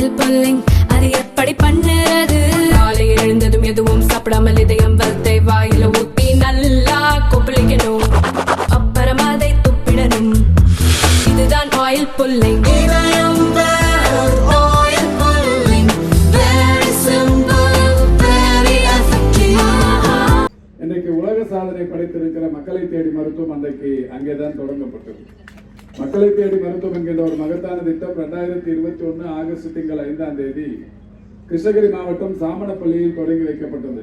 Oil pulling அது எப்படி பண்ணுறது? காலையில் எழுந்ததும் எதுவும் சாப்பிடாமல் இதயம் வளர்த்தை வாயில ஊத்தி நல்லா கொப்பளிக்கணும், அப்புறம் அதை துப்பிடணும். இதுதான் ஆயில் புல்லிங். இன்றைக்கு உலக சாதனை படைத்திருக்கிற மக்களை தேடி மருத்துவம் அன்றைக்கு அங்கேதான் தொடங்கப்பட்டது. மக்களை தேடி மருத்துவம் என்கின்ற ஒரு மகத்தான திட்டம் 2021 ஆகஸ்ட் திங்கள் 5ஆம் தேதி கிருஷ்ணகிரி மாவட்டம் சாமணப்பள்ளியில் தொடங்கி வைக்கப்பட்டது.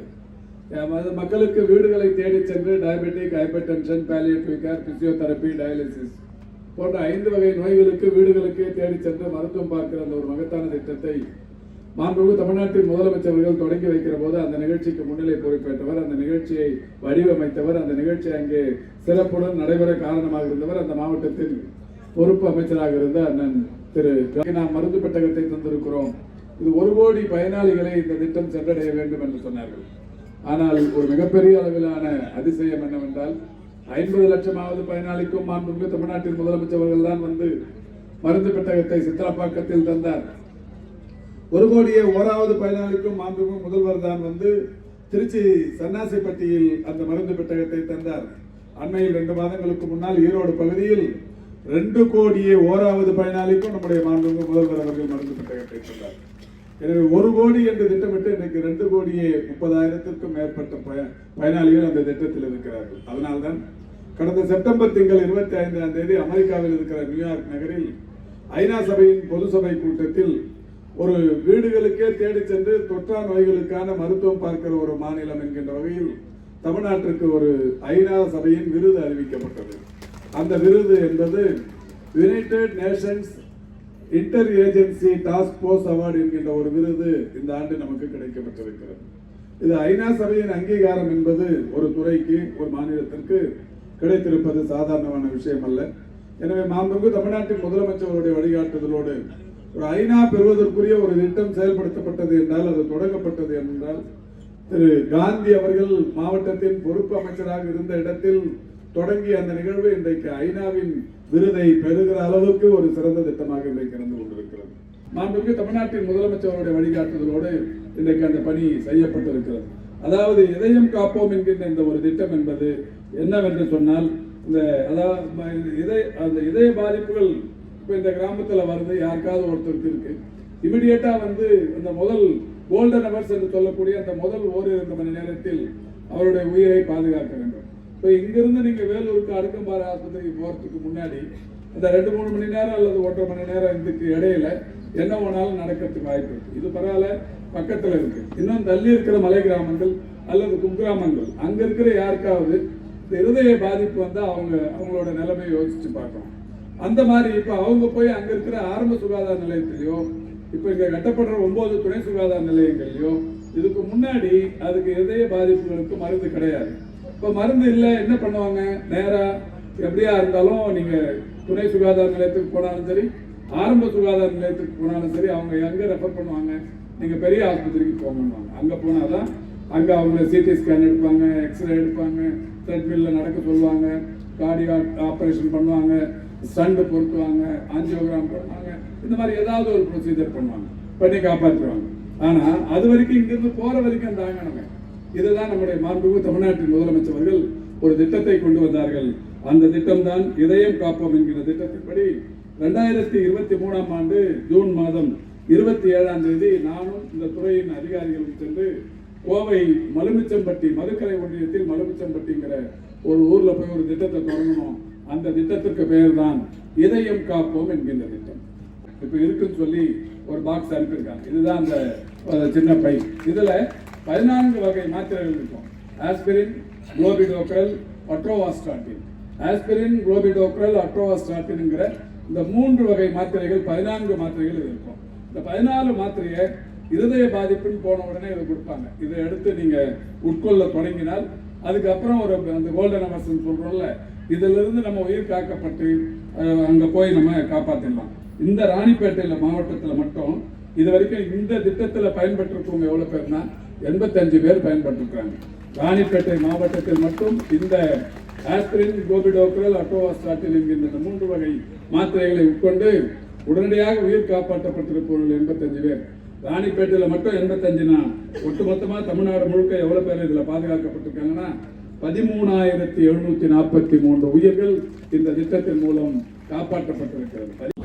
மக்களுக்கு வீடுகளை தேடி சென்று diabetic, hyper tension, palliative care, physiotherapy, dialysis போன்ற 5 வகை நோய்களுக்கு வீடுகளுக்கு தேடி சென்று மருத்துவம் பார்க்கிற அந்த ஒரு மகத்தான திட்டத்தை மாண்புமிகு தமிழ்நாட்டின் முதலமைச்சர்கள் தொடங்கி வைக்கிற போது அந்த நிகழ்ச்சிக்கு முன்னிலை பொறுப்பேற்றவர், அந்த நிகழ்ச்சியை வடிவமைத்தவர், அந்த நிகழ்ச்சி அங்கே சிறப்புடன் நடைபெற காரணமாக இருந்தவர் அந்த மாவட்டத்தில் பொறுப்பு அமைச்சராக இருந்த அண்ணன் திரு. நாம் மருந்து பெட்டகத்தை தந்திருக்கிறோம், இது 1 கோடி பயனாளிகளை இந்த திட்டம் சென்றடைய வேண்டும் என்று சொன்னார்கள். ஆனால் ஒரு மிகப்பெரிய அளவிலான அதிசயம் என்னவென்றால் 50 லட்சமாவது பயனாளிக்கும் மாண்புமிகு தமிழ்நாட்டின் முதலமைச்சர்கள் தான் வந்து மருந்து பெட்டகத்தை சித்திரப்பாக்கத்தில் தந்தார். 1 கோடியே 1வது பயனாளிக்கும் மாண்புமிகு முதல்வர் தான் வந்து திருச்சி சன்னாசிப்பட்டியில் அந்த மருந்து பெட்டகத்தை தந்தார். அண்மையில் 2 மாதங்களுக்கு முன்னால் ஈரோடு பகுதியில் 2 கோடியே 1வது பயனாளிக்கும் நம்முடைய மாண்புமிகு முதல்வர் அவர்கள் மருந்து பெட்டகத்தை தந்தார். எனவே 1 கோடி என்று திட்டமிட்டு இன்றைக்கு 2 கோடியே 30,000க்கும் மேற்பட்ட பயனாளிகள் அந்த திட்டத்தில் இருக்கிறார்கள். அதனால்தான் கடந்த செப்டம்பர் திங்கள் 25ஆம் தேதி அமெரிக்காவில் இருக்கிற நியூயார்க் நகரில் ஐநா சபையின் பொது சபை கூட்டத்தில் ஒரு வீடுகளுக்கே தேடி சென்று தொற்றா நோய்களுக்கான மருத்துவம் பார்க்கிற ஒரு மாநிலம் என்கின்ற வகையில் தமிழ்நாட்டிற்கு ஒரு ஐநா சபையின் விருது அறிவிக்கப்பட்டது. அந்த விருது என்பது United Nations inter agency task force award என்கின்ற ஒரு விருது இந்த ஆண்டு நமக்கு கிடைக்கப்பட்டிருக்கிறது. இது ஐநா சபையின் அங்கீகாரம் என்பது ஒரு துறைக்கு, ஒரு மாநிலத்திற்கு கிடைத்திருப்பது சாதாரணமான விஷயம் அல்ல. எனவே மாண்புமிகு தமிழ்நாட்டின் முதலமைச்சருடைய வழிகாட்டுதலோடு ஒரு ஐநா பெறுவதற்குரிய ஒரு திட்டம் செயல்படுத்தப்பட்டது என்றால், அது தொடங்கப்பட்டது என்றால், திரு காந்தி அவர்கள் மாவட்டத்தின் பொறுப்பு அமைச்சராக இருந்த இடத்தில் தொடங்கிய அந்த நிகழ்வு இன்றைக்கு ஐநாவின் விருதை பெறுகிற அளவுக்கு ஒரு சிறந்த திட்டமாக இன்றைக்கு நடந்து கொண்டிருக்கிறது. மாண்புமிகு தமிழ்நாட்டின் முதலமைச்சருடைய வழிகாட்டுதலோடு இன்றைக்கு அந்த பணி செய்யப்பட்டிருக்கிறது. அதாவது இதயம் காப்போம் என்கின்ற இந்த ஒரு திட்டம் என்பது என்னவென்று சொன்னால், இந்த இதய பாதிப்புகள் இப்போ இந்த கிராமத்தில் வருது, யாருக்காவது ஒருத்தருக்கு இருக்கு, இமிடியேட்டா வந்து இந்த முதல் கோல்டன் ஹவர்ஸ் என்று சொல்லக்கூடிய அந்த முதல் 1-2 மணி நேரத்தில் அவருடைய உயிரை பாதுகாக்க வேண்டும். இப்போ இங்கிருந்து நீங்க வேலூருக்கு அடுக்கம்பாறை ஆஸ்பத்திரிக்கு போறதுக்கு முன்னாடி அந்த 2-3 மணி நேரம் அல்லது 1.5 மணி நேரம் இதுக்கு இடையில என்ன வேணாலும் நடக்கிறதுக்கு வாய்ப்பு இருக்கு. இது பரவாயில்ல, பக்கத்துல இருக்கு. இன்னும் தள்ளி இருக்கிற மலை கிராமங்கள் அல்லது குக்கிராமங்கள், அங்க இருக்கிற யாருக்காவது இந்த இருதய பாதிப்பு வந்தா அவங்களோட நிலைமையை யோசிச்சு பார்க்கணும். அந்த மாதிரி இப்ப அவங்க போய் அங்க இருக்கிற ஆரம்ப சுகாதார நிலையத்திலயோ, இப்ப இங்க கட்டப்படுற 9 துணை சுகாதார நிலையங்கள்லயோ இதுக்கு முன்னாடி அதுக்கு இதய பாதிப்புகளுக்கு மருந்து கிடையாது. இப்ப மருந்து இல்லை, என்ன பண்ணுவாங்க? நேரா எப்படியா இருந்தாலும் நீங்க துணை சுகாதார நிலையத்துக்கு போனாலும் சரி, ஆரம்ப சுகாதார நிலையத்துக்கு போனாலும் சரி, அவங்க எங்க ரெஃபர் பண்ணுவாங்க? நீங்க பெரிய ஆஸ்பத்திரிக்கு போகணும்வாங்க. அங்க போனாதான் அங்க அவங்க சிடி ஸ்கேன் எடுப்பாங்க, எக்ஸ்ரே எடுப்பாங்க, ட்ரெட்மில்ல நடக்க சொல்லுவாங்க, கார்டியாக் ஆபரேஷன் பண்ணுவாங்க, ஸ்டண்ட் பொருத்துவாங்க, ஆஞ்சியோகிராம் பண்ணுவாங்க, இந்த மாதிரி ஏதாவது ஒரு ப்ரொசீஜர் பண்ணுவாங்க, பண்ணி காப்பாற்றுவாங்க. ஆனா அது வரைக்கும் இங்கிருந்து போற வரைக்கும் தாங்கணுமே. இதுதான் நம்முடைய மாண்புமிகு தமிழ்நாட்டின் முதலமைச்சர்கள் ஒரு திட்டத்தை கொண்டு வந்தார்கள். அந்த திட்டம் தான் இதயம் காப்போம் என்கிற திட்டத்தின்படி 2023ஆம் ஆண்டு ஜூன் மாதம் 27ஆம் தேதி நானும் இந்த துறையின் அதிகாரிகளும் சென்று கோவை மலுமிச்சம்பட்டி, மதுக்கரை ஒன்றியத்தில் மலுமிச்சம்பட்டிங்கிற ஒரு ஊர்ல போய் ஒரு திட்டத்தை தொடங்கணும். அந்த திட்டத்திற்கு பெயர் தான் இதயம் காப்போம் என்கின்ற திட்டம். இப்ப இருக்குன்னு சொல்லி ஒரு பாக்ஸ் அனுப்பியிருக்காங்க. இதுதான் அந்த சின்ன பை. இதுல 14 வகை மாத்திரைகள் இருக்கும். Aspirin, clopidogrel, atorvastatin. Aspirin, clopidogrel, அட்ரோவாஸ்டாட்டின்ங்கிற இந்த 3 வகை மாத்திரைகள், 14 மாத்திரைகள் இருக்கும். இந்த 14 மாத்திரையை இருதய பாதிப்புன்னு போன உடனே இதை கொடுப்பாங்க. இதை எடுத்து நீங்க உட்கொள்ள தொடங்கினால் அதுக்கப்புறம் ஒரு அந்த கோல்டன் ஹவர்ஸ் சொல்றோம்ல, இதுல இருந்து நம்ம உயிர் காக்கப்பட்டு அங்க போய் நம்ம காப்பாத்திடலாம். இந்த ராணிப்பேட்டையில மாவட்டத்துல மட்டும் இது வரைக்கும் இந்த திட்டத்துல பயன்பெற்றிருக்கவங்க எவ்வளவு பேர்னா 85 பேர் பயன்பெற்றிருக்காங்க. ராணிப்பேட்டை மாவட்டத்தில் மட்டும் இந்த ஆஸ்பிரின், குளோபிடோக்ரல், அட்ரோவாஸ்டாட்டின் என்கின்ற 3 வகை மாத்திரைகளை உட்கொண்டு உடனடியாக உயிர் காப்பாற்றப்பட்டிருப்பவர்கள் 85 பேர். ராணிப்பேட்டையில் மட்டும் 85னா ஒட்டுமொத்தமா தமிழ்நாடு முழுக்க எவ்வளவு பேர் இதுல பாதுகாக்கப்பட்டிருக்காங்கன்னா 13,743 உயிர்கள் இந்த திட்டத்தின் மூலம் காப்பாற்றப்பட்டிருக்கிறது.